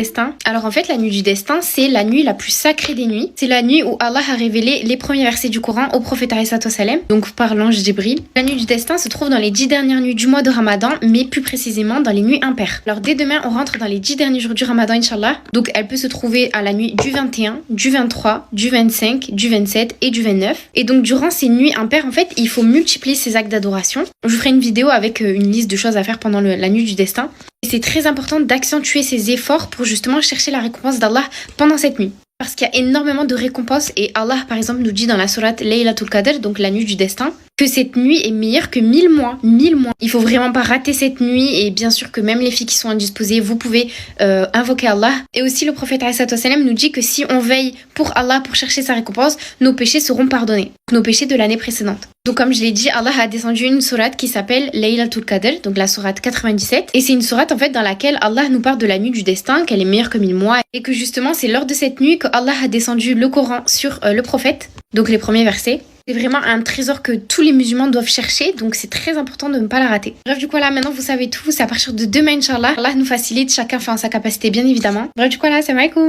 Destin. Alors en fait, la nuit du destin, c'est la nuit la plus sacrée des nuits. C'est la nuit où Allah a révélé les premiers versets du Coran au prophète alayhi sallam, donc par l'ange Jibril. La nuit du destin se trouve dans les 10 dernières nuits du mois de Ramadan, mais plus précisément dans les nuits impaires. Alors dès demain, on rentre dans les 10 derniers jours du Ramadan, Inch'Allah. Donc elle peut se trouver à la nuit du 21, du 23, du 25, du 27 et du 29. Et donc durant ces nuits impaires, en fait, il faut multiplier ces actes d'adoration. Je vous ferai une vidéo avec une liste de choses à faire pendant la nuit du destin. Et c'est très important d'accentuer ses efforts pour justement chercher la récompense d'Allah pendant cette nuit. Parce qu'il y a énormément de récompenses et Allah, par exemple, nous dit dans la sourate Laylatul Qadr, donc la nuit du destin, que cette nuit est meilleure que 1000 mois. 1000 mois. Il faut vraiment pas rater cette nuit et bien sûr que même les filles qui sont indisposées, vous pouvez invoquer Allah. Et aussi le prophète alayhi sallam nous dit que si on veille pour Allah, pour chercher sa récompense, nos péchés seront pardonnés. Nos péchés de l'année précédente. Donc comme je l'ai dit, Allah a descendu une sourate qui s'appelle Laylatul Qadr, donc la sourate 97. Et c'est une sourate en fait dans laquelle Allah nous parle de la nuit du destin, qu'elle est meilleure que 1000 mois. Et que justement c'est lors de cette nuit que Allah a descendu le Coran sur le prophète, donc les premiers versets. C'est vraiment un trésor que tous les musulmans doivent chercher, donc c'est très important de ne pas la rater. Bref, du coup là, maintenant vous savez tout, c'est à partir de demain, Inch'Allah. Allah nous facilite, chacun fait en sa capacité, bien évidemment. Bref, du coup là, salam alaikum.